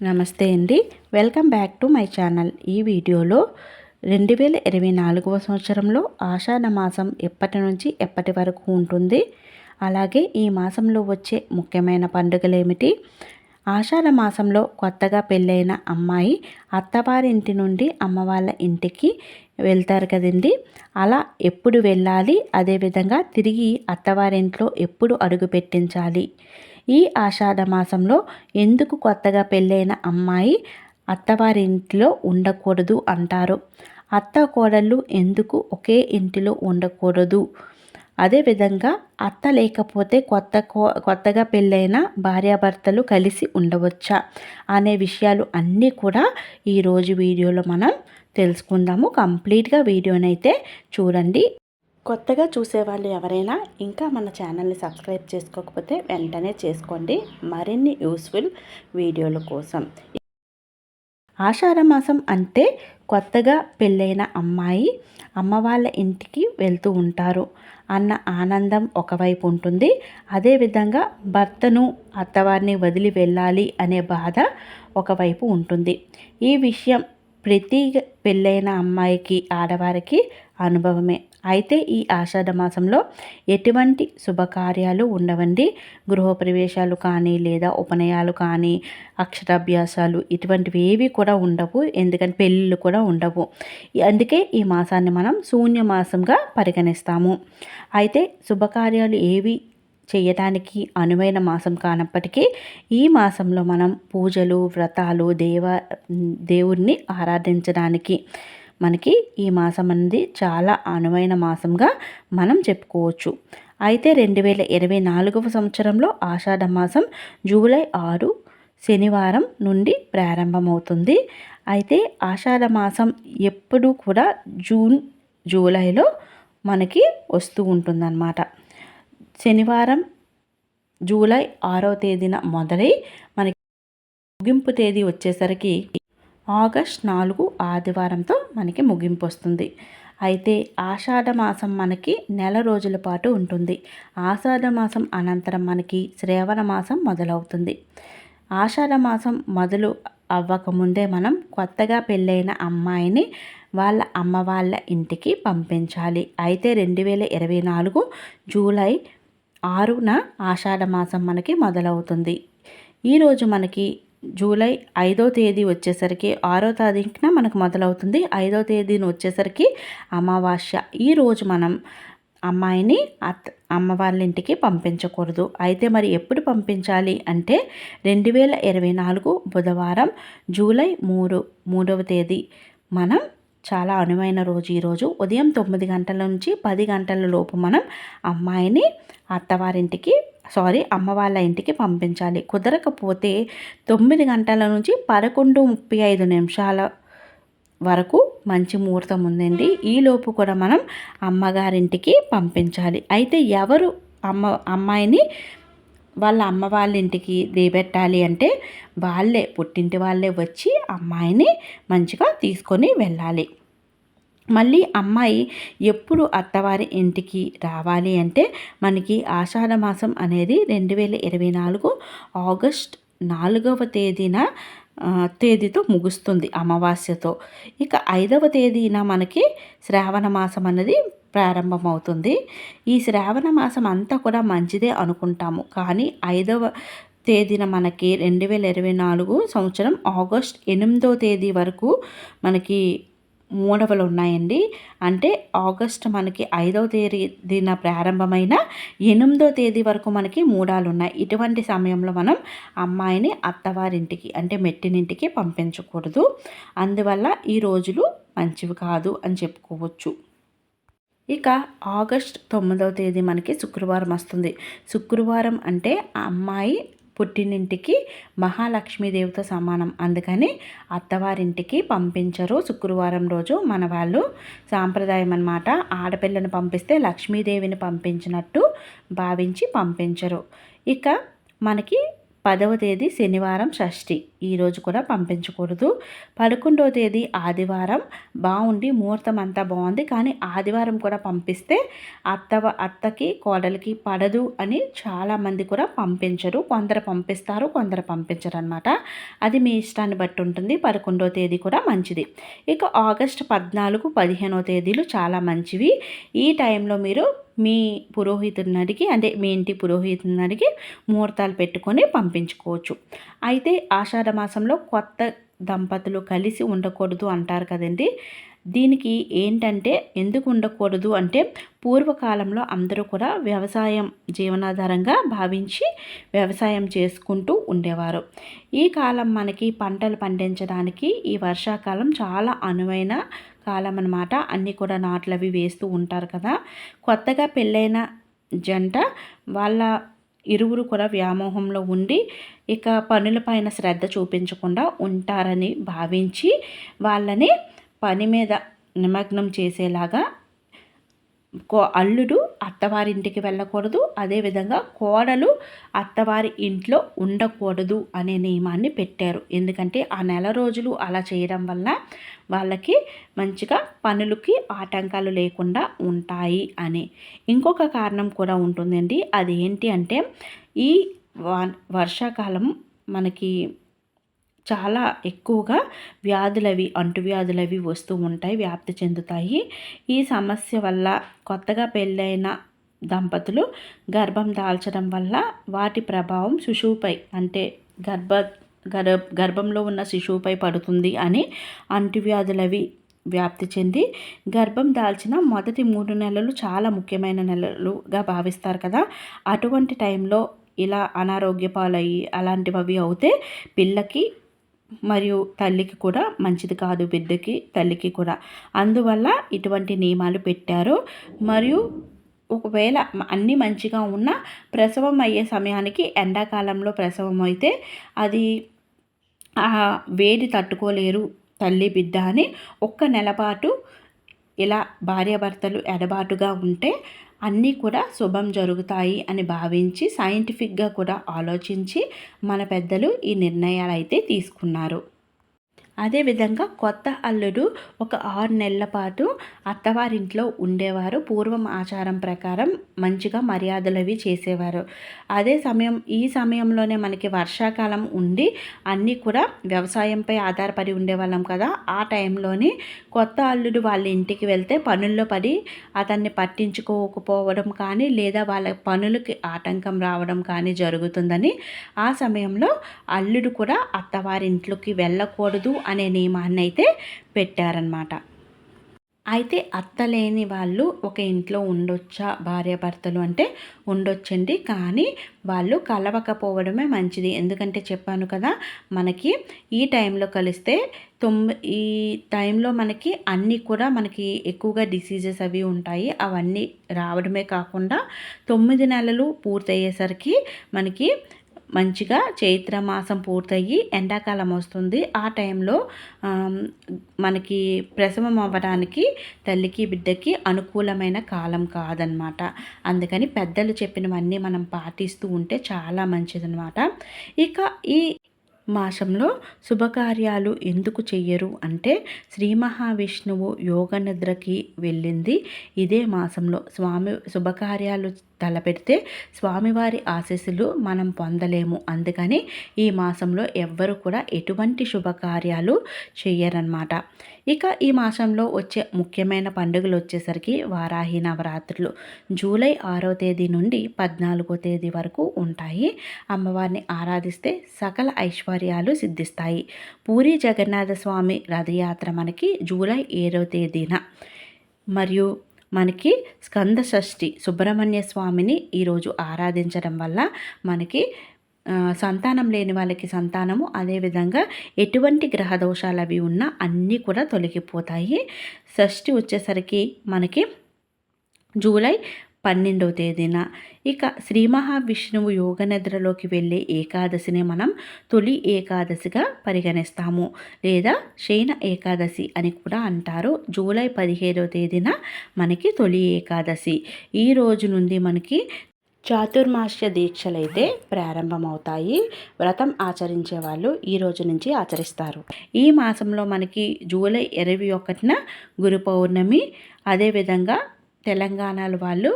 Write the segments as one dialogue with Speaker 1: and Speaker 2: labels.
Speaker 1: నమస్తే అండి. Welcome back to my channel. ఈ వీడియోలో 2024వ సంవత్సరంలో ఆషాఢ మాసం ఎప్పటి నుంచి ఎప్పటి వరకు ఉంటుంది, అలాగే ఈ మాసంలో వచ్చే ముఖ్యమైన పండుగలేమిటి, ఆషాఢ మాసంలో కొత్తగా పెళ్ళైన అమ్మాయి అత్తవారింటి నుండి అమ్మ వాళ్ళ ఇంటికి వెళ్తారు కదండి. అలా ఎప్పుడు వెళ్ళాలి, అదేవిధంగా తిరిగి అత్తవారింట్లో ఎప్పుడు అడుగు పెట్టించాలి, ఈ ఆషాఢ మాసంలో ఎందుకు కొత్తగా పెళ్ళైన అమ్మాయి అత్తవారింట్లో ఉండకూడదు అంటారు, అత్త కోడళ్ళు ఎందుకు ఒకే ఇంటిలో ఉండకూడదు, అదేవిధంగా అత్త లేకపోతే కొత్తగా పెళ్ళైన భార్యాభర్తలు కలిసి ఉండవచ్చా అనే విషయాలు అన్నీ కూడా ఈరోజు వీడియోలో మనం తెలుసుకుందాము. కంప్లీట్గా వీడియోనైతే చూడండి. కొత్తగా చూసేవాళ్ళు ఎవరైనా ఇంకా మన ఛానల్ని సబ్స్క్రైబ్ చేసుకోకపోతే వెంటనే చేసుకోండి మరిన్ని యూస్ఫుల్ వీడియోల కోసం. ఆషాఢ మాసం అంటే కొత్తగా పెళ్ళైన అమ్మాయి అమ్మ వాళ్ళ ఇంటికి వెళ్తూ ఉంటారు అన్న ఆనందం ఒకవైపు ఉంటుంది, అదేవిధంగా భర్తను అత్తవారిని వదిలి వెళ్ళాలి అనే బాధ ఒకవైపు ఉంటుంది. ఈ విషయం ప్రతి పెళ్ళైన అమ్మాయికి ఆడవారికి అనుభవమే. అయితే ఈ ఆషాఢ మాసంలో ఎటువంటి శుభకార్యాలు ఉండవండి. గృహప్రవేశాలు కానీ లేదా ఉపనయాలు కానీ అక్షరాభ్యాసాలు ఇటువంటివి ఏవి కూడా ఉండవు, ఎందుకంటే పెళ్ళిళ్ళు కూడా ఉండవు. అందుకే ఈ మాసాన్ని మనం శూన్య మాసంగా పరిగణిస్తాము. అయితే శుభకార్యాలు ఏవి చేయటానికి అనువైన మాసం కానప్పటికీ ఈ మాసంలో మనం పూజలు వ్రతాలు దేవుణ్ణి ఆరాధించడానికి మనకి ఈ మాసం అనేది చాలా అనువైన మాసంగా మనం చెప్పుకోవచ్చు. అయితే 2024వ సంవత్సరంలో ఆషాఢ మాసం జూలై 6 శనివారం నుండి ప్రారంభమవుతుంది. అయితే ఆషాఢ మాసం ఎప్పుడూ కూడా జూలైలో మనకి వస్తూ ఉంటుందన్నమాట. శనివారం జూలై 6వ తేదీన మొదలై మనకి ముగింపు తేదీ వచ్చేసరికి ఆగస్ట్ 4 ఆదివారంతో మనకి ముగింపు వస్తుంది. అయితే ఆషాఢ మాసం మనకి నెల రోజుల పాటు ఉంటుంది. ఆషాఢ మాసం అనంతరం మనకి శ్రావణ మాసం మొదలవుతుంది. ఆషాఢ మాసం మొదలు అవ్వకముందే మనం కొత్తగా పెళ్ళైన అమ్మాయిని వాళ్ళ అమ్మ వాళ్ళ ఇంటికి పంపించాలి. అయితే 2024 జూలై 6న ఆషాఢ మాసం మనకి మొదలవుతుంది. ఈరోజు మనకి జూలై 5వ తేదీ వచ్చేసరికి 6వ తారీఖున మనకు మొదలవుతుంది. 5వ తేదీన వచ్చేసరికి అమావాస్య. ఈరోజు మనం అమ్మాయిని అమ్మ వాళ్ళ ఇంటికి పంపించకూడదు. అయితే మరి ఎప్పుడు పంపించాలి అంటే 2024 బుధవారం జూలై 3వ తేదీ మనం చాలా అనువైన రోజు. ఈరోజు ఉదయం 9 గంటల నుంచి 10 గంటల లోపు మనం అమ్మాయిని అమ్మ వాళ్ళ ఇంటికి పంపించాలి. కుదరకపోతే 9 గంటల నుంచి 11:35 వరకు మంచి ముహూర్తం ఉందండి. ఈలోపు కూడా మనం అమ్మగారింటికి పంపించాలి. అయితే ఎవరు అమ్మాయిని వాళ్ళ అమ్మ వాళ్ళ ఇంటికి దిగబెట్టాలి అంటే పుట్టింటి వాళ్ళే వచ్చి అమ్మాయిని మంచిగా తీసుకొని వెళ్ళాలి. మళ్ళీ అమ్మాయి ఎప్పుడు అత్తవారి ఇంటికి రావాలి అంటే మనకి ఆషాఢ మాసం అనేది 2024 ఆగస్ట్ 4వ తేదీతో ముగుస్తుంది అమావాస్యతో. ఇక 5వ తేదీన మనకి శ్రావణ మాసం అనేది ప్రారంభమవుతుంది. ఈ శ్రావణ మాసం అంతా కూడా మంచిదే అనుకుంటాము, కానీ 5వ తేదీన మనకి 2024 సంవత్సరం ఆగస్ట్ 8వ తేదీ వరకు మనకి మూడవలు ఉన్నాయండి. అంటే ఆగస్ట్ మనకి 5వ తేదీన ప్రారంభమైన 8వ తేదీ వరకు మనకి మూడాలు ఉన్నాయి. ఇటువంటి సమయంలో మనం అమ్మాయిని అత్తవారింటికి అంటే మెట్టినింటికి పంపించకూడదు. అందువల్ల ఈ రోజులు మంచివి కాదు అని చెప్పుకోవచ్చు. ఇక ఆగస్ట్ 9వ తేదీ మనకి శుక్రవారం వస్తుంది. శుక్రవారం అంటే ఆ అమ్మాయి పుట్టినింటికి మహాలక్ష్మీదేవితో సమానం, అందుకని అత్తవారింటికి పంపించరు శుక్రవారం రోజు. మన వాళ్ళు సాంప్రదాయం అన్నమాట. ఆడపిల్లను పంపిస్తే లక్ష్మీదేవిని పంపించినట్టు భావించి పంపించరు. ఇక మనకి 10వ తేదీ శనివారం షష్ఠి, ఈరోజు కూడా పంపించకూడదు. 11వ తేదీ ఆదివారం బాగుండి ముహూర్తం అంతా బాగుంది, కానీ ఆదివారం కూడా పంపిస్తే అత్తకి కోడలికి పడదు అని చాలామంది కూడా పంపించరు. కొందరు పంపిస్తారు, కొందరు పంపించరు అనమాట. అది మీ ఇష్టాన్ని బట్టి ఉంటుంది. 11వ తేదీ కూడా మంచిది. ఇక ఆగస్టు 14, 15వ తేదీలు చాలా మంచివి. ఈ టైంలో మీరు మీ పురోహితుడిని అడిగి, అంటే మీ ఇంటి పురోహితుడిని అడిగి ముహూర్తాలు పెట్టుకొని పంపించుకోవచ్చు. అయితే ఆషాఢ మాసంలో కొత్త దంపతులు కలిసి ఉండకూడదు అంటారు కదండి. దీనికి ఏంటంటే ఎందుకు ఉండకూడదు అంటే, పూర్వకాలంలో అందరూ కూడా వ్యవసాయం జీవనాధారంగా భావించి వ్యవసాయం చేసుకుంటూ ఉండేవారు. ఈ కాలం మనకి పంటలు పండించడానికి ఈ వర్షాకాలం చాలా అనువైన కాలం అన్నమాట. అన్నీ కూడా నాట్లు అవి వేస్తూ ఉంటారు కదా. కొత్తగా పెళ్ళైన జంట వాళ్ళ ఇరువురు కూడా వ్యామోహంలో ఉండి ఇక పనులపైన శ్రద్ధ చూపించకుండా ఉంటారని భావించి వాళ్ళని పని మీద నిమగ్నం చేసేలాగా అల్లుడు అత్తవారింటికి వెళ్ళకూడదు, అదేవిధంగా కోడలు అత్తవారి ఇంట్లో ఉండకూడదు అనే నియమాన్ని పెట్టారు. ఎందుకంటే ఆ నెల రోజులు అలా చేయడం వల్ల వాళ్ళకి మంచిగా పనులకి ఆటంకాలు లేకుండా ఉంటాయి అని. ఇంకొక కారణం కూడా ఉంటుందండి. అదేంటి అంటే, ఈ వర్షాకాలం మనకి చాలా ఎక్కువగా వ్యాధులవి, అంటువ్యాధులవి వస్తూ ఉంటాయి, వ్యాప్తి చెందుతాయి. ఈ సమస్య వల్ల కొత్తగా పెళ్ళైన దంపతులు గర్భం దాల్చడం వల్ల వాటి ప్రభావం శిశువుపై, అంటే గర్భంలో ఉన్న శిశువుపై పడుతుంది అని అంటువ్యాధులవి వ్యాప్తి చెంది గర్భం దాల్చిన మొదటి 3 నెలలు చాలా ముఖ్యమైన నెలలుగా భావిస్తారు కదా. అటువంటి టైంలో ఇలా అనారోగ్య పాలయ్యి అలాంటివి అవుతే పిల్లకి మరియు తల్లికి కూడా మంచిది కాదు, బిడ్డకి తల్లికి కూడా. అందువల్ల ఇటువంటి నియమాలు పెట్టారు. మరియు ఒకవేళ అన్నీ మంచిగా ఉన్న ప్రసవం అయ్యే సమయానికి, ఎండాకాలంలో ప్రసవం అయితే అది వేడి తట్టుకోలేరు తల్లి బిడ్డ అని ఒక్క నెల పాటు ఇలా భార్యాభర్తలు ఎడబాటుగా ఉంటే అన్నీ కూడా శుభం జరుగుతాయి అని భావించి సైంటిఫిక్గా కూడా ఆలోచించి మన పెద్దలు ఈ నిర్ణయాలు అయితే తీసుకున్నారు. అదేవిధంగా కొత్త అల్లుడు ఒక 6 నెలల పాటు అత్తవారింట్లో ఉండేవారు. పూర్వం ఆచారం ప్రకారం మంచిగా మర్యాదలవి చేసేవారు. ఈ సమయంలోనే మనకి వర్షాకాలం ఉండి అన్నీ కూడా వ్యవసాయంపై ఆధారపడి ఉండేవాళ్ళం కదా. ఆ టైంలోని కొత్త అల్లుడు వాళ్ళ ఇంటికి వెళ్తే పనుల్లో పడి అతన్ని పట్టించుకోకపోవడం కానీ, లేదా వాళ్ళ పనులకి ఆటంకం రావడం కానీ జరుగుతుందని ఆ సమయంలో అల్లుడు కూడా అత్తవారింట్లోకి వెళ్ళకూడదు అనే నియమాన్ని అయితే పెట్టారనమాట. అయితే అత్త లేని వాళ్ళు ఒక ఇంట్లో ఉండొచ్చా భార్యాభర్తలు అంటే ఉండొచ్చండి, కానీ వాళ్ళు కలవకపోవడమే మంచిది. ఎందుకంటే చెప్పాను కదా, మనకి ఈ టైంలో కలిస్తే ఈ టైంలో మనకి అన్నీ కూడా మనకి ఎక్కువగా డిసీజెస్ అవి ఉంటాయి. అవన్నీ రావడమే కాకుండా 9 నెలలు పూర్తయ్యేసరికి మనకి మంచిగా చైత్రమాసం పూర్తయ్యి ఎండాకాలం వస్తుంది. ఆ టైంలో మనకి ప్రసవం అవ్వడానికి తల్లికి బిడ్డకి అనుకూలమైన కాలం కాదనమాట. అందుకని పెద్దలు చెప్పినవన్నీ మనం పాటిస్తూ ఉంటే చాలా మంచిదనమాట. ఇక ఈ మాసంలో శుభకార్యాలు ఎందుకు చెయ్యరు అంటే, శ్రీ మహావిష్ణువు యోగ నిద్రకి వెళ్ళింది ఇదే మాసంలో. శుభకార్యాలు తలపెడితే స్వామివారి ఆశీస్సులు మనం పొందలేము. అందుకని ఈ మాసంలో ఎవ్వరు కూడా ఎటువంటి శుభకార్యాలు చెయ్యరన్నమాట. ఇక ఈ మాసంలో వచ్చే ముఖ్యమైన పండుగలు వచ్చేసరికి వారాహి నవరాత్రులు జూలై 6వ తేదీ నుండి 14వ తేదీ వరకు ఉంటాయి. అమ్మవారిని ఆరాధిస్తే సకల ఐశ్వర్యాలు సిద్ధిస్తాయి. పూరి జగన్నాథ స్వామి రథయాత్ర మనకి జూలై 7వ తేదీన, మరియు మనకి స్కంద షష్ఠి సుబ్రహ్మణ్య స్వామిని ఈరోజు ఆరాధించడం వల్ల మనకి సంతానం లేని వాళ్ళకి సంతానము, అదేవిధంగా ఎటువంటి గ్రహ దోషాలు అవి ఉన్నా అన్నీ కూడా తొలగిపోతాయి. షష్ఠి వచ్చేసరికి మనకి జూలై 12వ తేదీన. ఇక శ్రీ మహావిష్ణువు యోగ నిద్రలోకి వెళ్ళే ఏకాదశిని మనం తొలి ఏకాదశిగా పరిగణిస్తాము, లేదా శయన ఏకాదశి అని కూడా అంటారు. జూలై 17వ తేదీన మనకి తొలి ఏకాదశి. ఈ రోజు నుండి మనకి చాతుర్మాస్య దీక్షలైతే ప్రారంభమవుతాయి. వ్రతం ఆచరించే వాళ్ళు ఈ రోజు నుంచి ఆచరిస్తారు. ఈ మాసంలో మనకి జూలై 21న గురు పౌర్ణమి. అదేవిధంగా తెలంగాణలో వాళ్ళు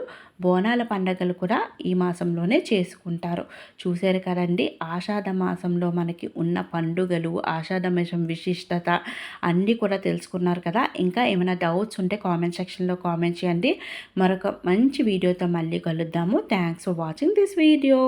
Speaker 1: బోనాల పండగలు కూడా ఈ మాసంలోనే చేసుకుంటారు. చూశారు కదండి, ఆషాఢ మాసంలో మనకి ఉన్న పండుగలు, ఆషాఢ మాసం విశిష్టత అన్నీ కూడా తెలుసుకున్నారు కదా. ఇంకా ఏమైనా డౌట్స్ ఉంటే కామెంట్ సెక్షన్లో కామెంట్ చేయండి. మరొక మంచి వీడియోతో మళ్ళీ కలుద్దాము. Thanks for watching this video.